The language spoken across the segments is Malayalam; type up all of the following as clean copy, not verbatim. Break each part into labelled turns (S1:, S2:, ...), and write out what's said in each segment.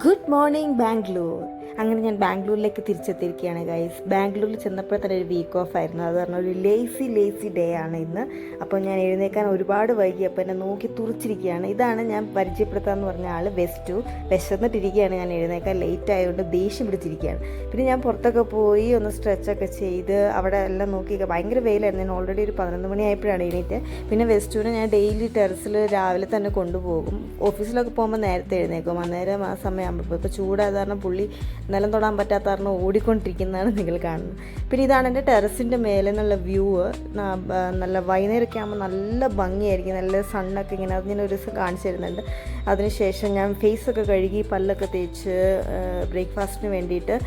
S1: Good morning Bangalore. അങ്ങനെ ഞാൻ ബാംഗ്ലൂരിലേക്ക് തിരിച്ചെത്തിയിരിക്കുകയാണ് ഗൈസ്. ബാംഗ്ലൂരിൽ ചെന്നപ്പോൾ തന്നെ ഒരു വീക്ക് ഓഫ് ആയിരുന്നു. അത് പറഞ്ഞാൽ ഒരു ലേസി ഡേ ആണ് ഇന്ന്. അപ്പോൾ ഞാൻ എഴുന്നേക്കാൻ ഒരുപാട് വൈകിയപ്പോൾ എന്നെ നോക്കി തുറിച്ചിരിക്കുകയാണ്. ഇതാണ് ഞാൻ പരിചയപ്പെടുത്താമെന്ന് പറഞ്ഞ ആൾ വെസ്റ്റു. വിശന്നിട്ടിരിക്കുകയാണ്. ഞാൻ എഴുന്നേക്കാൻ ലേറ്റ് ആയതുകൊണ്ട് ദേഷ്യം പിടിച്ചിരിക്കുകയാണ്. പിന്നെ ഞാൻ പുറത്തൊക്കെ പോയി ഒന്ന് സ്ട്രെച്ചൊക്കെ ചെയ്ത് അവിടെ എല്ലാം നോക്കി. ഭയങ്കര വെയിലായിരുന്നു. ഞാൻ ഓൾറെഡി ഒരു 11 മണിയായപ്പോഴാണ് എഴുന്നേറ്റ്. പിന്നെ വെസ്റ്റുവിനെ ഞാൻ ഡെയിലി ടെറസിൽ രാവിലെ തന്നെ കൊണ്ടുപോകും. ഓഫീസിലൊക്കെ പോകുമ്പോൾ നേരത്തെ എഴുന്നേക്കും. അന്നേരം ആ സമയമാകുമ്പോൾ ഇപ്പോൾ ചൂടായത് കാരണം പുള്ളി നിലം തൊടാൻ പറ്റാത്ത കാരണം ഓടിക്കൊണ്ടിരിക്കുന്നതാണ് നിങ്ങൾ കാണുന്നത്. പിന്നെ ഇതാണ് എൻ്റെ ടെറസിൻ്റെ മേലെ നിന്നുള്ള വ്യൂ. നല്ല വൈകുന്നേരമൊക്കെ ആകുമ്പോൾ നല്ല ഭംഗിയായിരിക്കും. നല്ല സണ്ണൊക്കെ ഇങ്ങനെ അത് ഞാൻ ഒരു ദിവസം കാണിച്ചു തരുന്നുണ്ട്. അതിനുശേഷം ഞാൻ ഫേസൊക്കെ കഴുകി പല്ലൊക്കെ തേച്ച് ബ്രേക്ക്ഫാസ്റ്റിന് വേണ്ടിയിട്ട്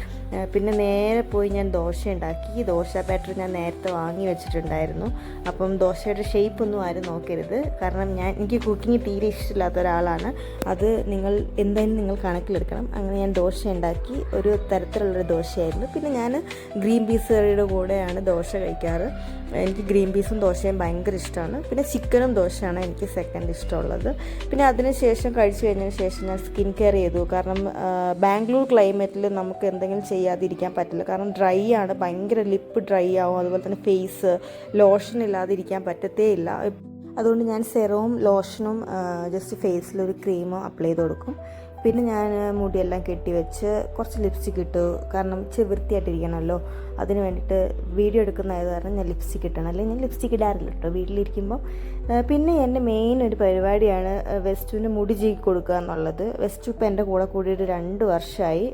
S1: പിന്നെ നേരെ പോയി ഞാൻ ദോശ ഉണ്ടാക്കി. ദോശ ബാറ്റർ ഞാൻ നേരത്തെ വാങ്ങി വെച്ചിട്ടുണ്ടായിരുന്നു. അപ്പം ദോശയുടെ ഷേപ്പൊന്നും ആരും നോക്കരുത്. കാരണം എനിക്ക് കുക്കിംഗ് തീരെ ഇഷ്ടമില്ലാത്ത ഒരാളാണ്. അത് എന്തായാലും നിങ്ങൾ കണക്കിലെടുക്കണം. അങ്ങനെ ഞാൻ ദോശ ഉണ്ടാക്കി. ഒരു തരത്തിലുള്ളൊരു ദോശയായിരുന്നു. പിന്നെ ഞാൻ ഗ്രീൻ പീസ് കറിയുടെ കൂടെയാണ് ദോശ കഴിക്കാറ്. എനിക്ക് ഗ്രീൻ പീസും ദോശയും ഭയങ്കര ഇഷ്ടമാണ്. പിന്നെ ചിക്കനും ദോശയാണ് എനിക്ക് സെക്കൻഡ് ഇഷ്ടമുള്ളത്. പിന്നെ അതിന് ശേഷം കഴിച്ചു കഴിഞ്ഞതിന് ശേഷം ഞാൻ സ്കിൻ കെയർ ചെയ്തു. കാരണം ബാംഗ്ലൂർ ക്ലൈമറ്റിൽ നമുക്ക് എന്തെങ്കിലും ചെയ്യാതിരിക്കാൻ പറ്റില്ല. കാരണം ഡ്രൈ ആണ്, ഭയങ്കര ലിപ്പ് ഡ്രൈ ആവും. അതുപോലെ തന്നെ ഫേസ് ലോഷൻ ഇല്ലാതിരിക്കാൻ പറ്റത്തേ ഇല്ല. അതുകൊണ്ട് ഞാൻ സെറവും ലോഷനും ജസ്റ്റ് ഫേസിലൊരു ക്രീമും അപ്ലൈ ചെയ്ത് കൊടുക്കും. പിന്നെ ഞാൻ മുടിയെല്ലാം കെട്ടിവെച്ച് കുറച്ച് ലിപ്സ്റ്റിക് ഇട്ടു. കാരണം വൃത്തിയായിട്ടിരിക്കണമല്ലോ. അതിന് വേണ്ടിയിട്ട് വീഡിയോ എടുക്കുന്നതായത് കാരണം ഞാൻ ലിപ്സ്റ്റിക് ഇട്ടണം. അല്ലെങ്കിൽ ഞാൻ ലിപ്സ്റ്റിക് ഇടാറില്ല കേട്ടോ വീട്ടിലിരിക്കുമ്പോൾ. പിന്നെ എൻ്റെ മെയിൻ ഒരു പരിപാടിയാണ് വെസ്റ്റുവിന് മുടി ചീകി കൊടുക്കുക എന്നുള്ളത്. വെസ്റ്റു ഇപ്പോൾ എൻ്റെ കൂടെ കൂടിയിട്ട് 2 വർഷമായി.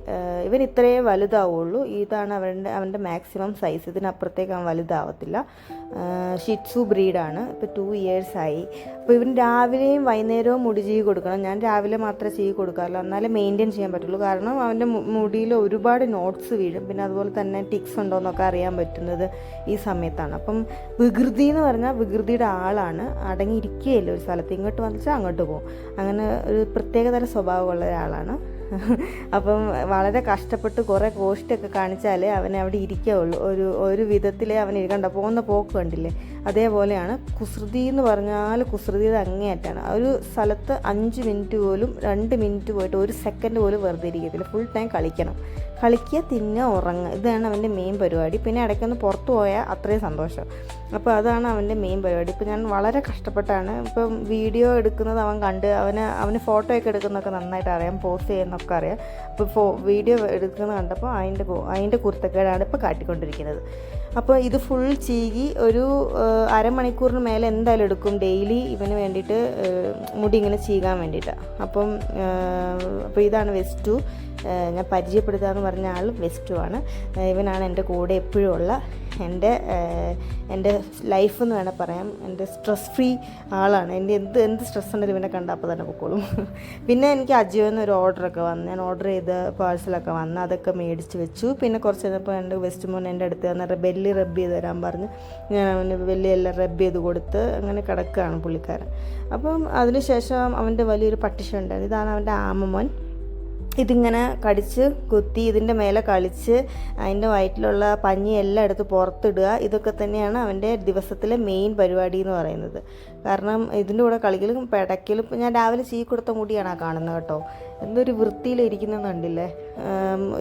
S1: ഇവൻ ഇത്രയേ വലുതാവുള്ളൂ. ഇതാണ് അവൻ്റെ മാക്സിമം സൈസ്. ഇതിനപ്പുറത്തേക്ക് അവൻ വലുതാവത്തില്ല. ഷിറ്റ്സു ബ്രീഡാണ്. ഇപ്പോൾ 2 ഇയേഴ്സ് ആയി. അപ്പോൾ ഇവന് രാവിലെയും വൈകുന്നേരവും മുടി ചീകി കൊടുക്കണം. ഞാൻ രാവിലെ മാത്രമേ ചീകി കൊടുക്കാറുള്ളൂ. എന്നാലേ മെയിൻറ്റെയിൻ ചെയ്യാൻ പറ്റുള്ളൂ. കാരണം അവൻ്റെ മുടിയിൽ ഒരുപാട് നോട്ട്സ് വീഴും. പിന്നെ അതുപോലെ തന്നെ ടിക്സ് ഉണ്ടോ എന്നൊക്കെ അറിയാൻ പറ്റുന്നത് ഈ സമയത്താണ്. അപ്പം വികൃതി എന്ന് പറഞ്ഞാൽ വികൃതിയുടെ ആളാണ്. അടങ്ങിയിരിക്കുകയില്ല ഒരു സ്ഥലത്ത്. ഇങ്ങോട്ട് വന്നിച്ചാൽ അങ്ങോട്ട് പോകും. അങ്ങനെ ഒരു പ്രത്യേകതര സ്വഭാവമുള്ള ഒരാളാണ്. അപ്പം വളരെ കഷ്ടപ്പെട്ട് കുറേ കോസ്റ്റൊക്കെ കാണിച്ചാലേ അവനെ അവിടെ ഇരിക്കുകയുള്ളൂ. ഒരു വിധത്തിലേ അവൻ ഇരിക്കണ്ട. പോകുന്ന പോക്ക് കണ്ടില്ലേ, അതേപോലെയാണ്. കുസൃതി എന്ന് പറഞ്ഞാൽ കുസൃതിയുടെ അങ്ങേയറ്റാണ്. ഒരു സ്ഥലത്ത് 5 മിനിറ്റ് പോലും 2 മിനിറ്റ് പോയിട്ട് 1 സെക്കൻഡ് പോലും വെറുതെ ഇരിക്കത്തില്ല. ഫുൾ ടൈം കളിക്കുക, തിന്നുക, ഉറങ്ങുക. ഇതാണ് അവൻ്റെ മെയിൻ പരിപാടി. പിന്നെ ഇടയ്ക്കൊന്ന് പുറത്ത് പോയാൽ അത്രയും സന്തോഷം. അപ്പോൾ അതാണ് അവൻ്റെ മെയിൻ പരിപാടി. ഇപ്പോൾ ഞാൻ വളരെ കഷ്ടപ്പെട്ടാണ്. ഇപ്പം വീഡിയോ എടുക്കുന്നത് അവൻ കണ്ട് അവന് ഫോട്ടോയൊക്കെ എടുക്കുന്നതൊക്കെ നന്നായിട്ട് അറിയാം, പോസ്റ്റ് ചെയ്യുന്നതൊക്കെ അറിയാം. അപ്പോൾ വീഡിയോ എടുക്കുന്നത് കണ്ടപ്പോൾ അതിൻ്റെ കുരുത്തക്കേടാണ് ഇപ്പോൾ കാട്ടിക്കൊണ്ടിരിക്കുന്നത്. അപ്പോൾ ഇത് ഫുൾ ചീകി ഒരു അരമണിക്കൂറിന് മേലെ എന്തായാലും എടുക്കും ഡെയിലി ഇവന് വേണ്ടിയിട്ട് മുടി ഇങ്ങനെ ചീകാൻ വേണ്ടിയിട്ടാണ്. അപ്പോൾ ഇതാണ് വെസ്റ്റു. ഞാൻ പരിചയപ്പെടുത്തുകയെന്ന് പറഞ്ഞ ആൾ വെസ്റ്റുവാണ്. ഇവനാണ് എൻ്റെ കൂടെ എപ്പോഴും ഉള്ള എൻ്റെ ലൈഫ് എന്ന് വേണേൽ പറയാം. എൻ്റെ സ്ട്രെസ് ഫ്രീ ആളാണ്. എൻ്റെ എന്ത് സ്ട്രെസ് ഉണ്ടെങ്കിലും ഇവനെ കണ്ടാൽ അപ്പോൾ തന്നെ പൊക്കോളും. പിന്നെ എനിക്ക് അജിയോന്ന് ഒരു ഓർഡറൊക്കെ വന്നു. ഞാൻ ഓർഡർ ചെയ്ത് പാഴ്സലൊക്കെ വന്ന് അതൊക്കെ മേടിച്ച് വെച്ചു. പിന്നെ കുറച്ച് കഴിഞ്ഞപ്പോൾ എൻ്റെ വെസ്റ്റ് മോൻ എൻ്റെ അടുത്ത് വന്നിട്ട് ബെല്ലി റബ്ബ് ചെയ്ത് തരാൻ പറഞ്ഞ് ഞാൻ അവന് ബെല്ലിയെല്ലാം റബ്ബ് ചെയ്ത് കൊടുത്ത് അങ്ങനെ കിടക്കുകയാണ് പുള്ളിക്കാരൻ. അപ്പം അതിനുശേഷം അവൻ്റെ വലിയൊരു പട്ടിഷ ഉണ്ടായിരുന്നു. ഇതാണ് അവൻ്റെ ആമമോൻ. ഇതിങ്ങനെ കടിച്ച് കുത്തി ഇതിൻ്റെ മേലെ കളിച്ച് അതിൻ്റെ വയറ്റിലുള്ള പഞ്ഞിയെല്ലാം എടുത്ത് പുറത്തിടുക. ഇതൊക്കെ തന്നെയാണ് അവൻ്റെ ദിവസത്തിലെ മെയിൻ പരിപാടി എന്ന് പറയുന്നത്. കാരണം ഇതിൻ്റെ കൂടെ കളിക്കലും പിടയ്ക്കലും. ഞാൻ രാവിലെ ചീ കൊടുത്ത മുടിയാണ് ആ കാണുന്നത് കേട്ടോ. എന്തൊരു വൃത്തിയിലിരിക്കുന്നതെന്ന് കണ്ടില്ലേ.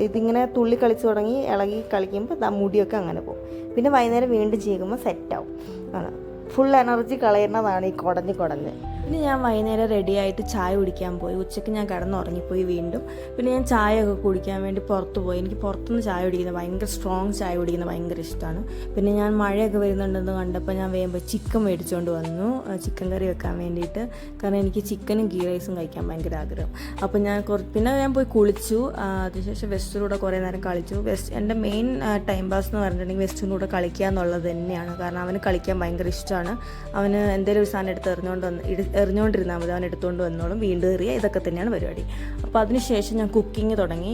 S1: ഇതിങ്ങനെ തുള്ളി കളിച്ച് തുടങ്ങി ഇളകി കളിക്കുമ്പോൾ മുടിയൊക്കെ അങ്ങനെ പോകും. പിന്നെ വൈകുന്നേരം വീണ്ടും ചെയ്യുമ്പോൾ സെറ്റാവും. ആണ് ഫുൾ എനർജി കളയുന്നതാണ് ഈ കുടഞ്ഞ്. പിന്നെ ഞാൻ വൈകുന്നേരം റെഡിയായിട്ട് ചായ കുടിക്കാൻ പോയി. ഉച്ചയ്ക്ക് ഞാൻ കിടന്നുറങ്ങിപ്പോയി വീണ്ടും. പിന്നെ ഞാൻ ചായയൊക്കെ കുടിക്കാൻ വേണ്ടി പുറത്ത് പോയി. എനിക്ക് പുറത്തുനിന്ന് ചായ കുടിക്കുന്നത് ഭയങ്കര സ്ട്രോങ് ചായ കുടിക്കുന്നത് ഭയങ്കര ഇഷ്ടമാണ്. പിന്നെ ഞാൻ മഴയൊക്കെ വരുന്നുണ്ടെന്ന് കണ്ടപ്പോൾ ഞാൻ വേഗം ചിക്കൻ മേടിച്ചുകൊണ്ട് വന്നു ചിക്കൻ കറി വെക്കാൻ വേണ്ടിയിട്ട്. കാരണം എനിക്ക് ചിക്കനും ഗീ റൈസും കഴിക്കാൻ ഭയങ്കര ആഗ്രഹം. അപ്പോൾ പിന്നെ ഞാൻ പോയി കുളിച്ചു. അതിനുശേഷം വെസ്റ്റിൻ്റെ കൂടെ കുറേ നേരം കളിച്ചു. എൻ്റെ മെയിൻ ടൈം പാസ് എന്ന് പറഞ്ഞിട്ടുണ്ടെങ്കിൽ വെസ്റ്റിൻ്റെ കൂടെ കളിക്കുക എന്നുള്ളത് തന്നെയാണ്. കാരണം അവന് കളിക്കാൻ ഭയങ്കര ഇഷ്ടമാണ്. അവന് എന്തെങ്കിലും ഒരു സാധനം എടുത്ത് എറിഞ്ഞുകൊണ്ടിരുന്നാൽ മതി, അവൻ എടുത്തുകൊണ്ട് വന്നോളും. വീണ്ടും എറിയുക, ഇതൊക്കെ തന്നെയാണ് പരിപാടി. അപ്പോൾ അതിനുശേഷം ഞാൻ കുക്കിംഗ് തുടങ്ങി.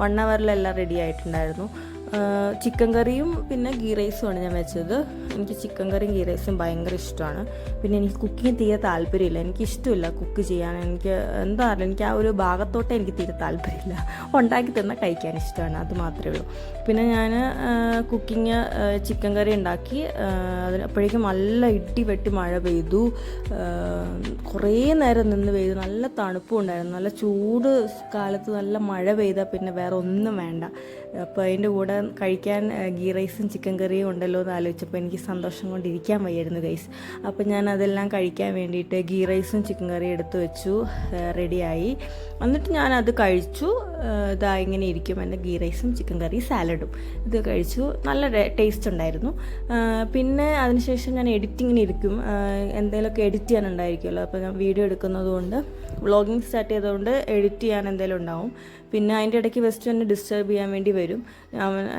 S1: 1 അവറിലെല്ലാം റെഡി ആയിട്ടുണ്ടായിരുന്നു. ചിക്കൻ കറിയും പിന്നെ ഗീ റൈസുമാണ് ഞാൻ വെച്ചത്. എനിക്ക് ചിക്കൻ കറിയും ഗീ റൈസും ഭയങ്കര ഇഷ്ടമാണ്. പിന്നെ എനിക്ക് കുക്കിങ് തീരെ താല്പര്യമില്ല, എനിക്കിഷ്ടമില്ല കുക്ക് ചെയ്യാൻ. എനിക്ക് എന്താ അറിയില്ല, എനിക്ക് ആ ഒരു ഭാഗത്തോട്ടേ എനിക്ക് തീരെ താല്പര്യമില്ല. ഉണ്ടാക്കി തന്നാൽ കഴിക്കാൻ ഇഷ്ടമാണ്, അത് മാത്രമേ ഉള്ളൂ. പിന്നെ ഞാൻ കുക്കിങ് ചിക്കൻ കറി ഉണ്ടാക്കി. അപ്പോഴേക്കും നല്ല ഇടി വെട്ടി മഴ പെയ്തു. കുറേ നേരം നിന്ന് പെയ്തു. നല്ല തണുപ്പും ഉണ്ടായിരുന്നു. നല്ല ചൂട് കാലത്ത് നല്ല മഴ പെയ്താൽ പിന്നെ വേറെ ഒന്നും വേണ്ട. അപ്പോൾ അതിൻ്റെ കൂടെ കഴിക്കാൻ ഗീ റൈസും ചിക്കൻ കറിയും ഉണ്ടല്ലോ എന്ന് ആലോചിച്ചപ്പോൾ എനിക്ക് സന്തോഷം കൊണ്ടിരിക്കാൻ വയ്യായിരുന്നു ഗൈസ്. അപ്പോൾ ഞാൻ അതെല്ലാം കഴിക്കാൻ വേണ്ടിയിട്ട് ഗീ റൈസും ചിക്കൻ കറിയും എടുത്ത് വെച്ചു, റെഡിയായി. എന്നിട്ട് ഞാനത് കഴിച്ചു. ഇതാ ഇങ്ങനെ ഇരിക്കും എൻ്റെ ഗീ റൈസും ചിക്കൻ കറി സാലഡും. ഇത് കഴിച്ചു, നല്ല ടേസ്റ്റ് ഉണ്ടായിരുന്നു. പിന്നെ അതിനുശേഷം ഞാൻ എഡിറ്റിങ്ങിന് ഇരിക്കും. എന്തെങ്കിലുമൊക്കെ എഡിറ്റ് ചെയ്യാനുണ്ടായിരിക്കുമല്ലോ. അപ്പോൾ ഞാൻ വീഡിയോ എടുക്കുന്നത് കൊണ്ട്, വ്ളോഗിങ് സ്റ്റാർട്ട് ചെയ്തതുകൊണ്ട് എഡിറ്റ് ചെയ്യാൻ എന്തെങ്കിലും ഉണ്ടാവും. പിന്നെ അതിൻ്റെ ഇടയ്ക്ക് വെസ്റ്റ് എന്നെ ഡിസ്റ്റർബ് ചെയ്യാൻ വേണ്ടി വരും.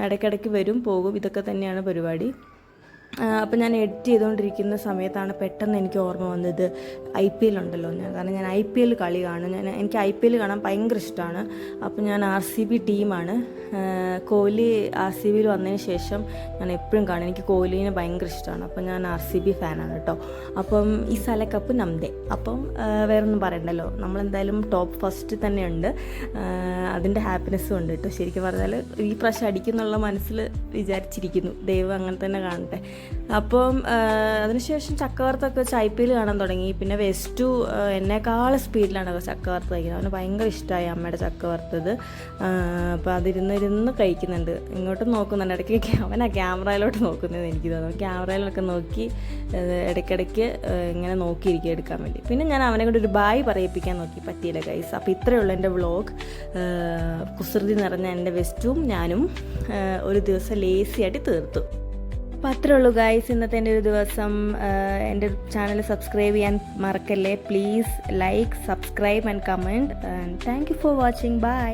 S1: ഇടയ്ക്കിടയ്ക്ക് വരും പോകും, ഇതൊക്കെ തന്നെയാണ് പരിപാടി. അപ്പോൾ ഞാൻ എഡിറ്റ് ചെയ്തുകൊണ്ടിരിക്കുന്ന സമയത്താണ് പെട്ടെന്ന് എനിക്ക് ഓർമ്മ വന്നത് IPL ഉണ്ടല്ലോ. കാരണം ഞാൻ IPL കളി കാണും. എനിക്ക് IPL കാണാൻ ഭയങ്കര ഇഷ്ടമാണ്. അപ്പോൾ ഞാൻ RCB ടീമാണ്. കോഹ്ലി RCBയിൽ വന്നതിന് ശേഷം ഞാൻ എപ്പോഴും കാണും. എനിക്ക് കോഹ്ലിനെ ഭയങ്കര ഇഷ്ടമാണ്. അപ്പോൾ ഞാൻ RCB ഫാനാണ് കേട്ടോ. അപ്പം ഈ സലക്കപ്പ് നംദേ. അപ്പം വേറൊന്നും പറയണ്ടല്ലോ, നമ്മളെന്തായാലും ടോപ്പ് ഫസ്റ്റ് തന്നെയുണ്ട്. അതിൻ്റെ ഹാപ്പിനെസ്സും ഉണ്ട് കേട്ടോ. ശരിക്കും പറഞ്ഞാൽ ഈ പ്രാവശ്യം അടിക്കുന്നുള്ള മനസ്സിൽ വിചാരിച്ചിരിക്കുന്നു. ദൈവം അങ്ങനെ തന്നെ കാണട്ടെ. അപ്പം അതിനുശേഷം ചക്കവർത്തൊക്കെ വെച്ച് IPL കാണാൻ തുടങ്ങി. പിന്നെ വെസ്റ്റു എന്നെക്കാൾ സ്പീഡിലാണ് ചക്ക വറുത്ത് കഴിക്കുന്നത്. അവന് ഭയങ്കര ഇഷ്ടമായി അമ്മയുടെ ചക്ക വറുത്തത്. അപ്പോൾ അതിരുന്ന് കഴിക്കുന്നുണ്ട്, ഇങ്ങോട്ടും നോക്കുന്നുണ്ട്. ഇടയ്ക്ക് അവനാ ക്യാമറയിലോട്ട് നോക്കുന്നത് എനിക്ക് തോന്നുന്നു. ക്യാമറയിലൊക്കെ നോക്കി ഇടയ്ക്കിടയ്ക്ക് ഇങ്ങനെ നോക്കിയിരിക്കുക എടുക്കാൻ വേണ്ടി. പിന്നെ ഞാൻ അവനെ കൊണ്ട് ഒരു ബായ് പറയിപ്പിക്കാൻ നോക്കി, പറ്റിയില്ല ഗൈസ്. അപ്പോൾ ഇത്രയേ ഉള്ളൂ എൻ്റെ വ്ളോഗ്. കുസൃതി നിറഞ്ഞ എൻ്റെ വെസ്റ്റും ഞാനും ഒരു ദിവസം ലേസി ആയിട്ട് തീർത്തു. അപ്പോൾ അത്രേ ഉള്ളൂ ഗൈസ് ഇന്നത്തെ എൻ്റെ ഒരു ദിവസം. എൻ്റെ ചാനൽ സബ്സ്ക്രൈബ് ചെയ്യാൻ മറക്കല്ലേ. Please like, subscribe and comment. And thank you for watching. By.